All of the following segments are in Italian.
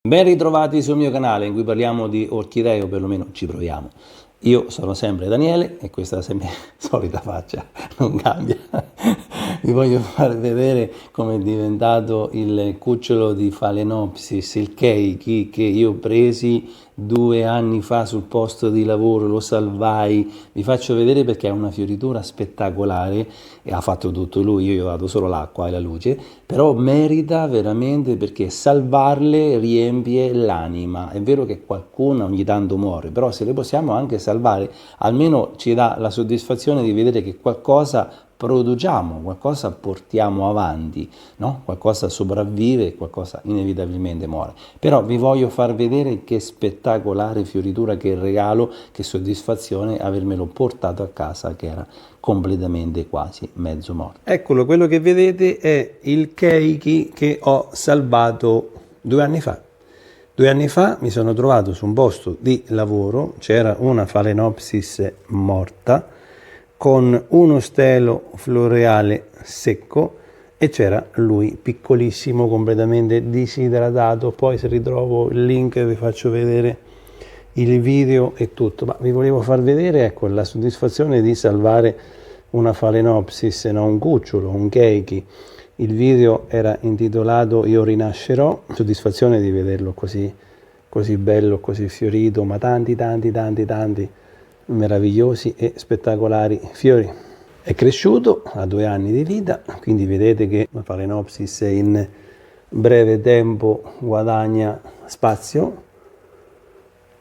Ben ritrovati sul mio canale in cui parliamo di orchidee, o perlomeno ci proviamo. Io sono sempre Daniele e questa è la mia solita faccia, non cambia. Vi voglio far vedere come è diventato il cucciolo di Phalaenopsis, il keiki, che io presi 2 anni fa sul posto di lavoro, lo salvai. Vi faccio vedere perché è una fioritura spettacolare e ha fatto tutto lui, io gli ho dato solo l'acqua e la luce, però merita veramente perché salvarle riempie l'anima. È vero che qualcuno ogni tanto muore, però se le possiamo anche salvare, almeno ci dà la soddisfazione di vedere che qualcosa produciamo, qualcosa portiamo avanti, no? Qualcosa sopravvive e qualcosa inevitabilmente muore. Però vi voglio far vedere che spettacolare fioritura, che regalo, che soddisfazione avermelo portato a casa che era completamente quasi mezzo morto. Eccolo, quello che vedete è il keiki che ho salvato 2 anni fa. 2 anni fa mi sono trovato su un posto di lavoro, c'era una Phalaenopsis morta con uno stelo floreale secco e c'era lui piccolissimo, completamente disidratato. Poi se ritrovo il link vi faccio vedere il video e tutto, ma vi volevo far vedere, ecco, la soddisfazione di salvare una Phalaenopsis, no, un cucciolo, un keiki. Il video era intitolato Io rinascerò, soddisfazione di vederlo così bello, così fiorito, ma tanti meravigliosi e spettacolari fiori. È cresciuto a 2 anni di vita, quindi vedete che la Phalaenopsis in breve tempo guadagna spazio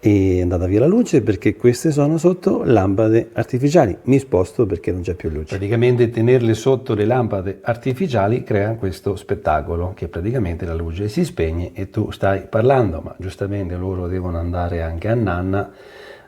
e è andata via la luce perché queste sono sotto lampade artificiali. Mi sposto perché non c'è più luce. Praticamente tenerle sotto le lampade artificiali crea questo spettacolo che praticamente la luce si spegne e tu stai parlando, ma giustamente loro devono andare anche a nanna.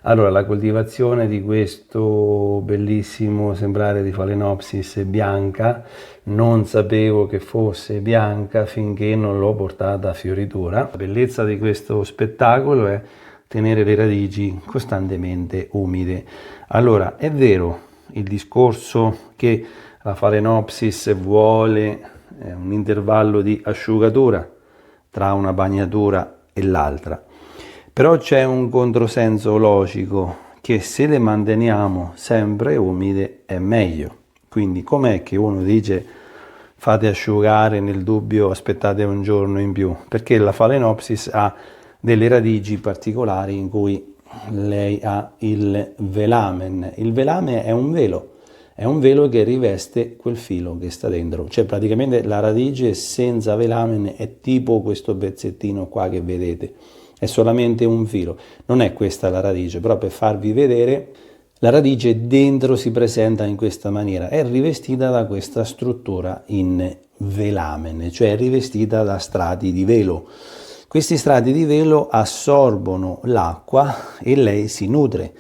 Allora, la coltivazione di questo bellissimo esemplare di Phalaenopsis bianca, non sapevo che fosse bianca finché non l'ho portata a fioritura. La bellezza di questo spettacolo è tenere le radici costantemente umide. Allora, è vero il discorso che la Phalaenopsis vuole un intervallo di asciugatura tra una bagnatura e l'altra, però c'è un controsenso logico che se le manteniamo sempre umide è meglio. Quindi com'è che uno dice fate asciugare, nel dubbio aspettate un giorno in più? Perché la Phalaenopsis ha delle radici particolari in cui lei ha il velamen. Il velamen è un velo che riveste quel filo che sta dentro, cioè praticamente la radice senza velamen è tipo questo pezzettino qua che vedete, è solamente un filo, non è questa la radice, però per farvi vedere la radice dentro si presenta in questa maniera, è rivestita da questa struttura in velamen, cioè è rivestita da strati di velo. Questi strati di velo assorbono l'acqua e lei si nutre.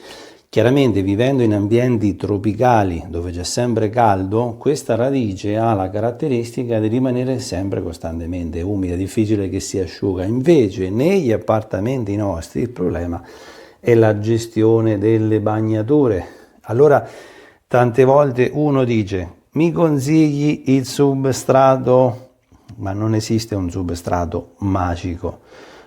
Chiaramente vivendo in ambienti tropicali dove c'è sempre caldo, questa radice ha la caratteristica di rimanere sempre costantemente umida, difficile che si asciuga. Invece negli appartamenti nostri il problema è la gestione delle bagnature. Allora tante volte uno dice mi consigli il substrato, ma non esiste un substrato magico.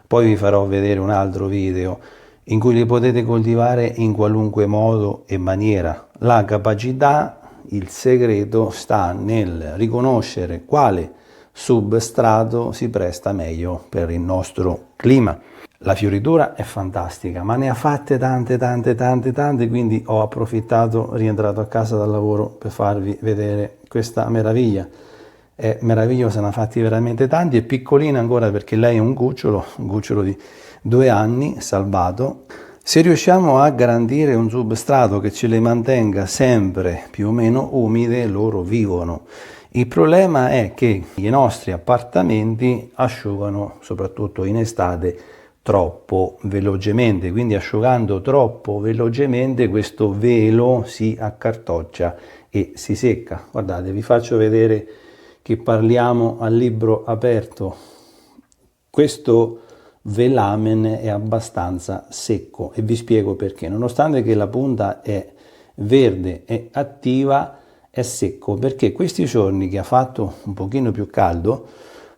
Poi vi farò vedere un altro video in cui li potete coltivare in qualunque modo e maniera. La capacità, il segreto sta nel riconoscere quale substrato si presta meglio per il nostro clima. La fioritura è fantastica, ma ne ha fatte tante, quindi ho approfittato, rientrato a casa dal lavoro per farvi vedere questa meraviglia. È meravigliosa, ne ha fatti veramente tanti, è piccolina ancora perché lei è un cucciolo di 2 anni, salvato. Se riusciamo a garantire un substrato che ce le mantenga sempre più o meno umide, loro vivono. Il problema è che i nostri appartamenti asciugano, soprattutto in estate, troppo velocemente, quindi asciugando troppo velocemente questo velo si accartoccia e si secca. Guardate, vi faccio vedere che parliamo a libro aperto. Questo velamen è abbastanza secco e vi spiego perché. Nonostante che la punta è verde e attiva, è secco perché questi giorni che ha fatto un pochino più caldo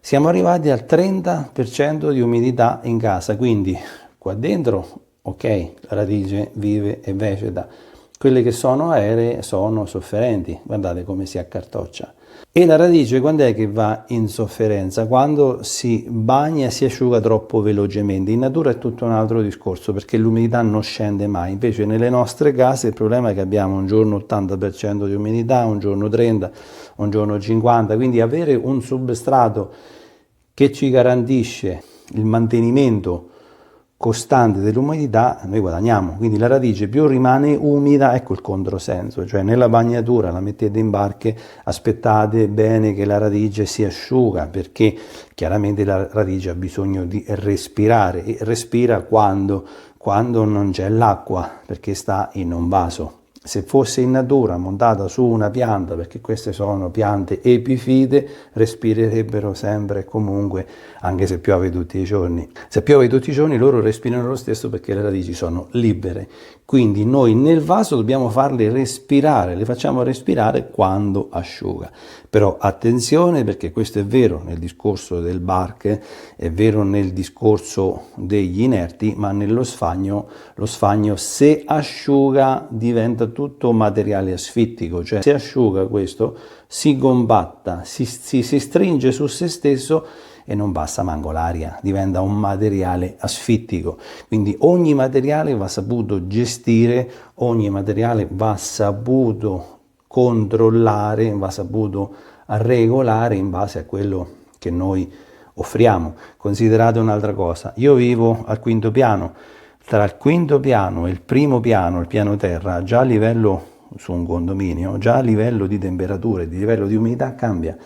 Siamo arrivati al 30% di umidità in casa, quindi qua dentro, ok, la radice vive e vegeta. Quelle che sono aeree sono sofferenti, guardate come si accartoccia. E la radice quando è che va in sofferenza? Quando si bagna e si asciuga troppo velocemente. In natura è tutto un altro discorso perché l'umidità non scende mai. Invece nelle nostre case il problema è che abbiamo un giorno 80% di umidità, un giorno 30%, un giorno 50%. Quindi avere un substrato che ci garantisce il mantenimento costante dell'umidità, noi guadagniamo. Quindi la radice più rimane umida, ecco il controsenso, cioè nella bagnatura la mettete in barche, aspettate bene che la radice si asciuga, perché chiaramente la radice ha bisogno di respirare e respira quando non c'è l'acqua, perché sta in un vaso. Se fosse in natura montata su una pianta, perché queste sono piante epifite, respirerebbero sempre e comunque, anche se piove tutti i giorni. Se piove tutti i giorni loro respirano lo stesso perché le radici sono libere. Quindi noi nel vaso dobbiamo farle respirare, le facciamo respirare quando asciuga. Però attenzione, perché questo è vero nel discorso del bark, è vero nel discorso degli inerti, ma nello sfagno, lo sfagno se asciuga diventa tutto materiale asfittico, cioè se asciuga questo si compatta, si stringe su se stesso e non passa manco l'aria, diventa un materiale asfittico. Quindi ogni materiale va saputo gestire, ogni materiale va saputo controllare, va saputo regolare in base a quello che noi offriamo. Considerate un'altra cosa, io vivo al quinto piano, tra il quinto piano e il primo piano, il piano terra, già a livello su un condominio, già a livello di temperature, di livello di umidità cambia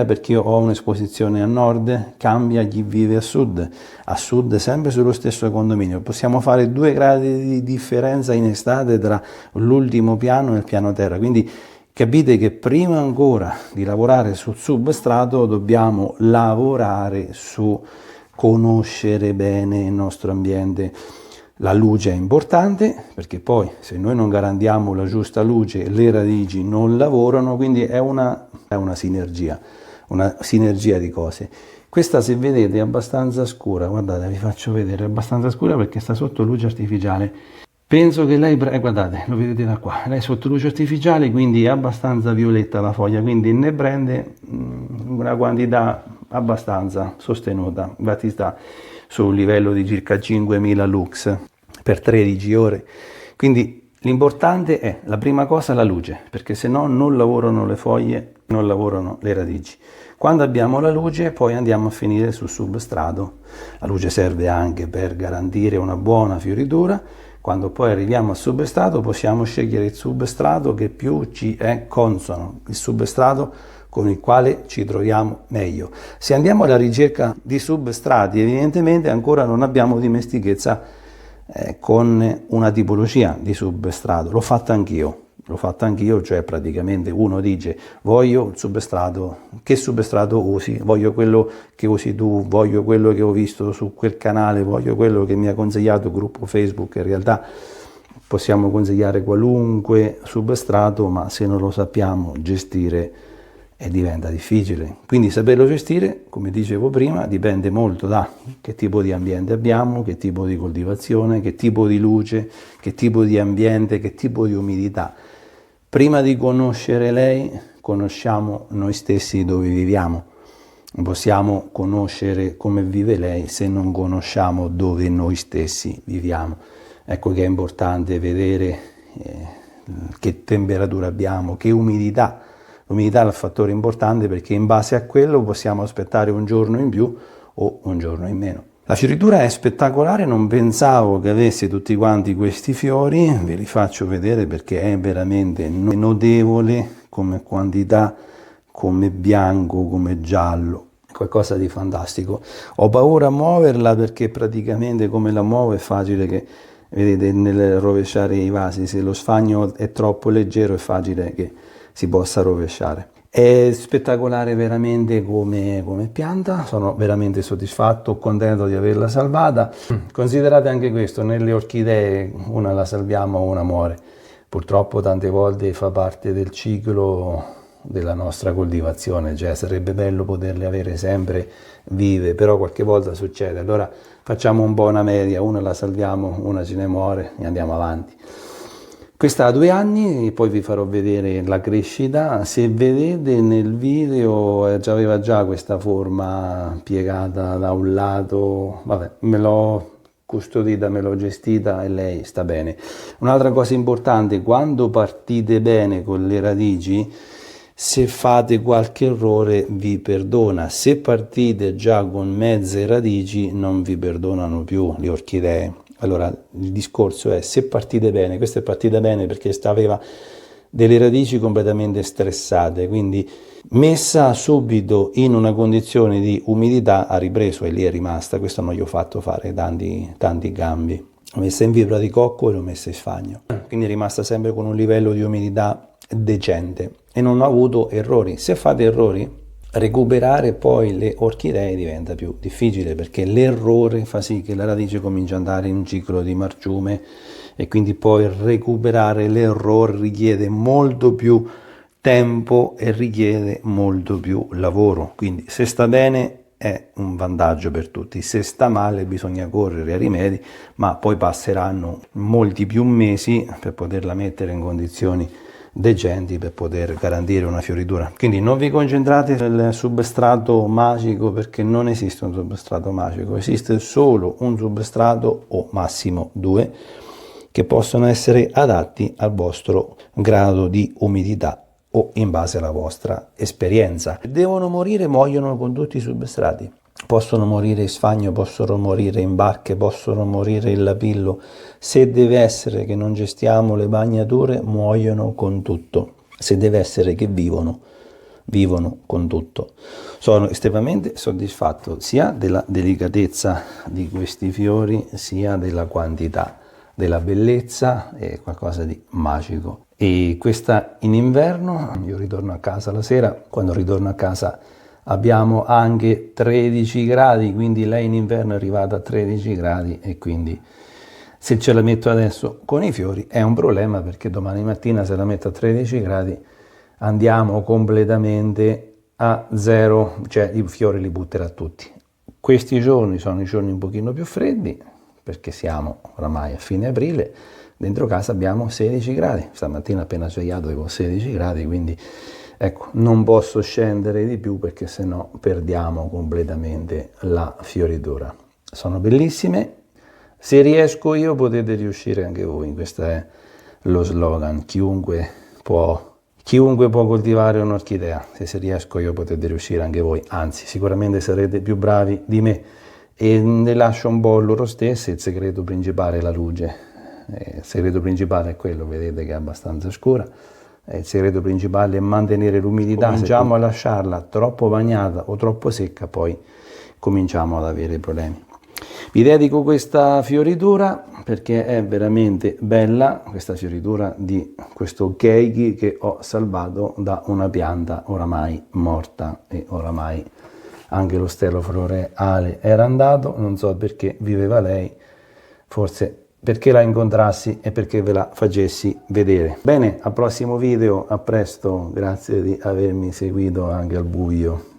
perché io ho un'esposizione a nord, cambia chi vive a sud sempre sullo stesso condominio. Possiamo fare 2 gradi di differenza in estate tra l'ultimo piano e il piano terra, quindi capite che prima ancora di lavorare sul substrato dobbiamo lavorare su conoscere bene il nostro ambiente. La luce è importante perché poi se noi non garantiamo la giusta luce le radici non lavorano, quindi è una sinergia di cose. Questa, se vedete, è abbastanza scura, guardate, vi faccio vedere, è abbastanza scura perché sta sotto luce artificiale. Penso che lei, guardate, lo vedete da qua, lei è sotto luce artificiale, quindi è abbastanza violetta la foglia, quindi ne prende una quantità abbastanza sostenuta, infatti sta su un livello di circa 5000 lux per 13 ore. Quindi l'importante è, la prima cosa, la luce, perché se no non lavorano le foglie, non lavorano le radici. Quando abbiamo la luce poi andiamo a finire sul substrato. La luce serve anche per garantire una buona fioritura. Quando poi arriviamo al substrato possiamo scegliere il substrato che più ci è consono, il substrato con il quale ci troviamo meglio. Se andiamo alla ricerca di substrati, evidentemente ancora non abbiamo dimestichezza con una tipologia di substrato. L'ho fatto anch'io, cioè praticamente uno dice voglio il substrato, che substrato usi? Voglio quello che usi tu, voglio quello che ho visto su quel canale, voglio quello che mi ha consigliato il gruppo Facebook. In realtà possiamo consigliare qualunque substrato, ma se non lo sappiamo gestire diventa difficile. Quindi saperlo gestire, come dicevo prima, dipende molto da che tipo di ambiente abbiamo, che tipo di coltivazione, che tipo di luce, che tipo di ambiente, che tipo di umidità. Prima di conoscere lei, conosciamo noi stessi dove viviamo. Non possiamo conoscere come vive lei se non conosciamo dove noi stessi viviamo. Ecco che è importante vedere che temperatura abbiamo, che umidità. L'umidità è il fattore importante perché in base a quello possiamo aspettare un giorno in più o un giorno in meno. La fioritura è spettacolare, non pensavo che avesse tutti quanti questi fiori, ve li faccio vedere perché è veramente notevole come quantità, come bianco, come giallo, qualcosa di fantastico. Ho paura a muoverla perché praticamente come la muovo è facile che, vedete, nel rovesciare i vasi, se lo sfagno è troppo leggero è facile che si possa rovesciare. È spettacolare veramente come pianta, sono veramente soddisfatto, contento di averla salvata. Considerate anche questo, nelle orchidee una la salviamo, una muore. Purtroppo tante volte fa parte del ciclo della nostra coltivazione, cioè sarebbe bello poterle avere sempre vive, però qualche volta succede, allora facciamo un po' una media, una la salviamo, una ce ne muore e andiamo avanti. Questa ha 2 anni, poi vi farò vedere la crescita. Se vedete nel video aveva già questa forma piegata da un lato, vabbè, me l'ho custodita, me l'ho gestita e lei sta bene. Un'altra cosa importante, quando partite bene con le radici, se fate qualche errore vi perdona, se partite già con mezze radici non vi perdonano più le orchidee. Allora il discorso è, se partite bene, questa è partita bene perché aveva delle radici completamente stressate, quindi messa subito in una condizione di umidità ha ripreso e lì è rimasta. Questo non gli ho fatto fare tanti cambi. L'ho messa in fibra di cocco e l'ho messa in stagno, quindi è rimasta sempre con un livello di umidità decente e non ho avuto errori. Se fate errori, recuperare poi le orchidee diventa più difficile, perché l'errore fa sì che la radice comincia ad andare in un ciclo di marciume e quindi poi recuperare l'errore richiede molto più tempo e richiede molto più lavoro. Quindi se sta bene è un vantaggio per tutti, se sta male bisogna correre ai rimedi, ma poi passeranno molti più mesi per poterla mettere in condizioni decenti per poter garantire una fioritura. Quindi non vi concentrate sul substrato magico, perché non esiste un substrato magico, esiste solo un substrato o massimo 2 che possono essere adatti al vostro grado di umidità o in base alla vostra esperienza. Devono morire, muoiono con tutti i substrati. Possono morire in sfagno, possono morire in barche, possono morire in lapillo. Se deve essere che non gestiamo le bagnature, muoiono con tutto. Se deve essere che vivono con tutto. Sono estremamente soddisfatto sia della delicatezza di questi fiori, sia della quantità, della bellezza, è qualcosa di magico. E questa in inverno, io ritorno a casa la sera, quando ritorno a casa abbiamo anche 13 gradi, quindi lei in inverno è arrivata a 13 gradi e quindi se ce la metto adesso con i fiori è un problema, perché domani mattina se la metto a 13 gradi andiamo completamente a zero, cioè i fiori li butterà tutti. Questi giorni sono i giorni un pochino più freddi, perché siamo oramai a fine aprile, dentro casa abbiamo 16 gradi, stamattina appena svegliato avevo 16 gradi, quindi ecco, non posso scendere di più perché sennò perdiamo completamente la fioritura. Sono bellissime, se riesco io potete riuscire anche voi, questo è lo slogan, chiunque può coltivare un'orchidea, se riesco io potete riuscire anche voi, anzi sicuramente sarete più bravi di me e ne lascio un po' loro stessi. Il segreto principale è la luce, il segreto principale è quello, vedete che è abbastanza scura. Il segreto principale è mantenere l'umidità. Cominciamo a lasciarla troppo bagnata o troppo secca, poi cominciamo ad avere problemi. Vi dedico questa fioritura perché è veramente bella, questa fioritura di questo keiki che ho salvato da una pianta oramai morta e oramai anche lo stelo floreale era andato, non so perché viveva lei, forse perché la incontrassi e perché ve la facessi vedere. Bene, al prossimo video, a presto, grazie di avermi seguito anche al buio.